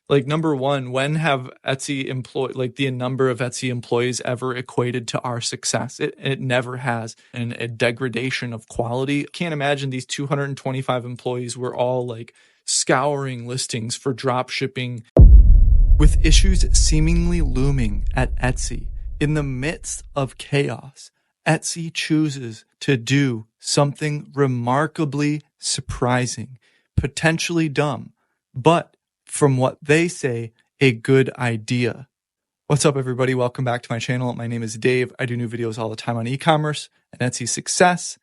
Like, number one, when have the number of Etsy employees ever equated to our success? It never has. And a degradation of quality. Can't imagine these 225 employees were all like scouring listings for drop shipping. With issues seemingly looming at Etsy, in the midst of chaos, Etsy chooses to do something remarkably surprising, potentially dumb, but from what they say, a good idea. What's up, everybody? Welcome back to my channel. My name is Dave. I do new videos all the time on e-commerce and Etsy success.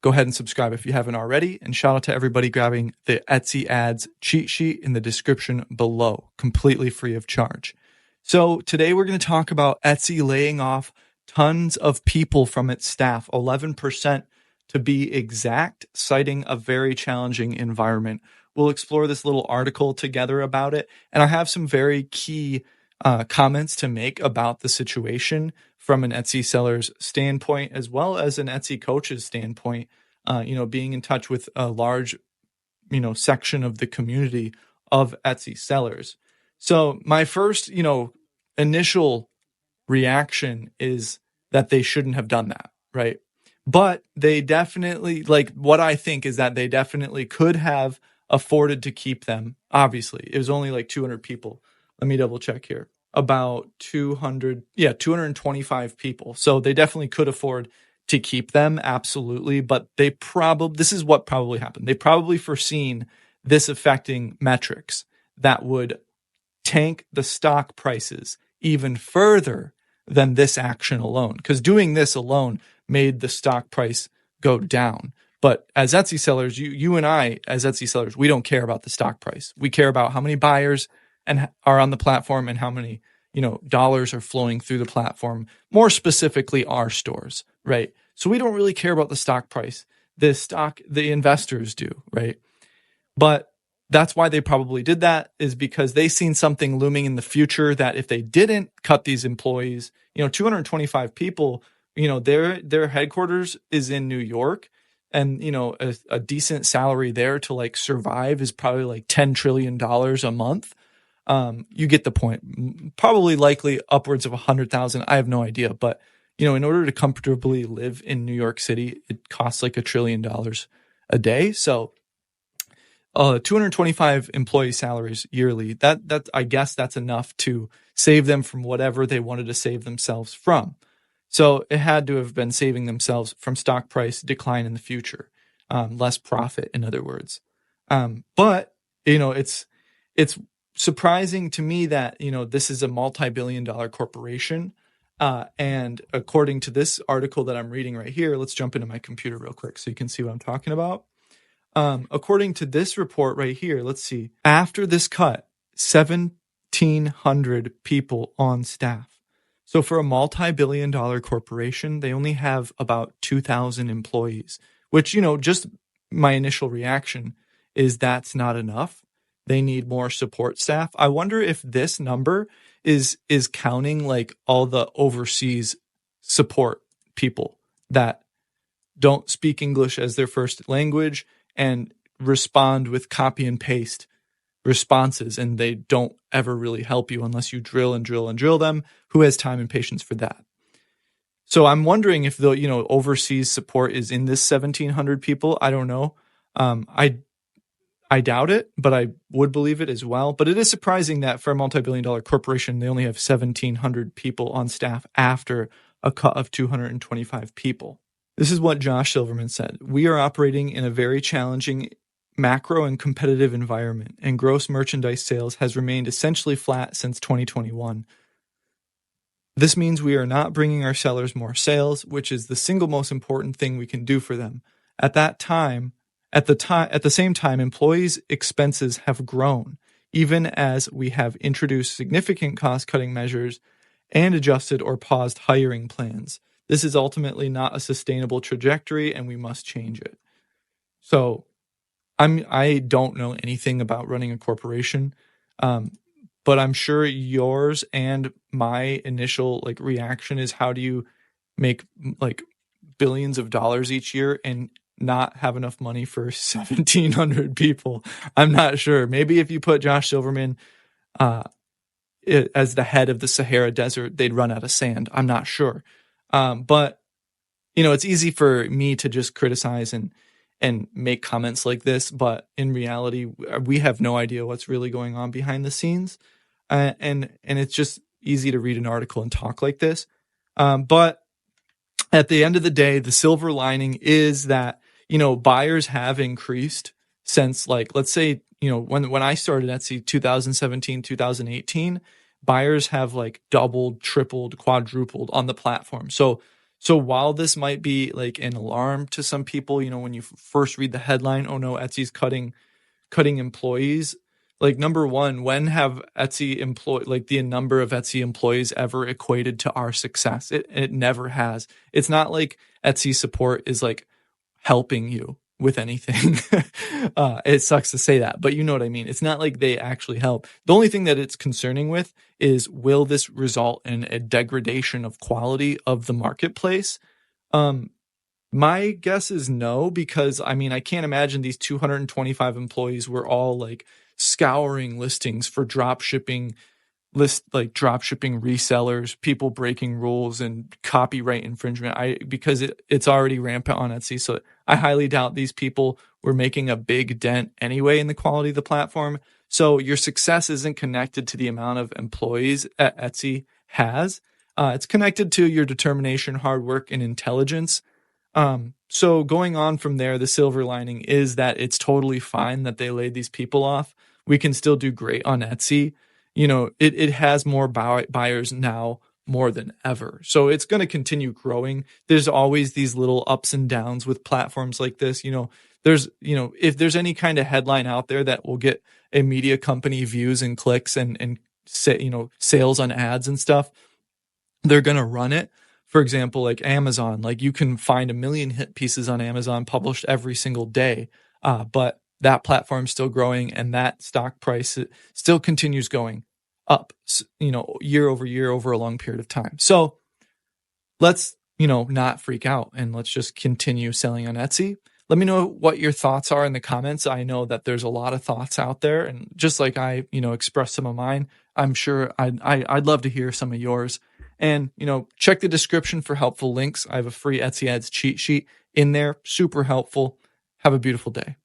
Go ahead and subscribe if you haven't already. And shout out to everybody grabbing the Etsy ads cheat sheet in the description below, completely free of charge. So today we're going to talk about Etsy laying off tons of people from its staff, 11% to be exact, citing a very challenging environment. We'll explore this little article together about it. And I have some very key comments to make about the situation from an Etsy seller's standpoint, as well as an Etsy coach's standpoint, being in touch with a large, section of the community of Etsy sellers. So my first, initial reaction is that they shouldn't have done that, right? But they definitely, what I think is that they definitely could have afforded to keep them. Obviously, it was only like 200 people. Let me double check here. About 225 people. So they definitely could afford to keep them, absolutely. But this is what probably happened. They probably foreseen this affecting metrics that would tank the stock prices even further than this action alone. Because doing this alone made the stock price go down. But as Etsy sellers, you and I, as Etsy sellers, we don't care about the stock price. We care about how many buyers and are on the platform and how many, dollars are flowing through the platform, more specifically our stores, right? So we don't really care about the stock price. The investors do, right? But that's why they probably did that, is because they seen something looming in the future that if they didn't cut these employees, 225 people, their headquarters is in New York. And, a decent salary there to like survive is probably like $10 trillion a month. You get the point. Probably likely upwards of 100,000. I have no idea. But, in order to comfortably live in New York City, it costs like $1 trillion a day. So 225 employee salaries yearly, that I guess that's enough to save them from whatever they wanted to save themselves from. So it had to have been saving themselves from stock price decline in the future, less profit, in other words. But it's surprising to me that this is a multi-billion-dollar corporation, and according to this article that I'm reading right here, let's jump into my computer real quick so you can see what I'm talking about. According to this report right here, let's see. After this cut, 1,700 people on staff. So for a multi-billion-dollar corporation, they only have about 2,000 employees, which, just my initial reaction is that's not enough. They need more support staff. I wonder if this number is counting like all the overseas support people that don't speak English as their first language and respond with copy and paste responses, and they don't ever really help you unless you drill and drill and drill them. Who has time and patience for that? So I'm wondering if the overseas support is in this 1,700 people. I don't know. I doubt it, but I would believe it as well. But it is surprising that for a multi-billion-dollar corporation, they only have 1,700 people on staff after a cut of 225 people. This is what Josh Silverman said. We are operating in a very challenging macro and competitive environment, and gross merchandise sales has remained essentially flat since 2021. This means we are not bringing our sellers more sales, which is the single most important thing we can do for them. At the same time, employees' expenses have grown, even as we have introduced significant cost-cutting measures and adjusted or paused hiring plans. This is ultimately not a sustainable trajectory, and we must change it. So I don't know anything about running a corporation, but I'm sure yours and my initial reaction is, how do you make billions of dollars each year and not have enough money for 1,700 people? I'm not sure. Maybe if you put Josh Silverman uh, as the head of the Sahara Desert, they'd run out of sand. I'm not sure. But it's easy for me to just criticize and make comments like this, but in reality, we have no idea what's really going on behind the scenes, and it's just easy to read an article and talk like this. But at the end of the day, the silver lining is that buyers have increased since, like, let's say, when I started Etsy 2017, 2018, buyers have like doubled, tripled, quadrupled on the platform. So while this might be like an alarm to some people, when you first read the headline, oh no, Etsy's cutting employees. Like, number one, when have the number of Etsy employees ever equated to our success? It never has. It's not like Etsy support is like helping you with anything. It sucks to say that, but you know what I mean. It's not like they actually help. The only thing that it's concerning with is, will this result in a degradation of quality of the marketplace? My guess is no, because I mean, I can't imagine these 225 employees were all like scouring listings for drop shipping resellers, people breaking rules and copyright infringement. Because it's already rampant on Etsy. So I highly doubt these people were making a big dent anyway in the quality of the platform. So your success isn't connected to the amount of employees Etsy has. It's connected to your determination, hard work, and intelligence. So going on from there, the silver lining is that it's totally fine that they laid these people off. We can still do great on Etsy. It has more buyers now more than ever. So it's going to continue growing. There's always these little ups and downs with platforms like this. If there's any kind of headline out there that will get a media company views and clicks and sales on ads and stuff, they're going to run it. For example, like Amazon, like you can find 1 million hit pieces on Amazon published every single day. But that platform's still growing, and that stock price still continues going up, year over year over a long period of time. So let's, not freak out, and let's just continue selling on Etsy. Let me know what your thoughts are in the comments. I know that there's a lot of thoughts out there, and just like I, expressed some of mine, I'm sure I'd love to hear some of yours. And, check the description for helpful links. I have a free Etsy ads cheat sheet in there. Super helpful. Have a beautiful day.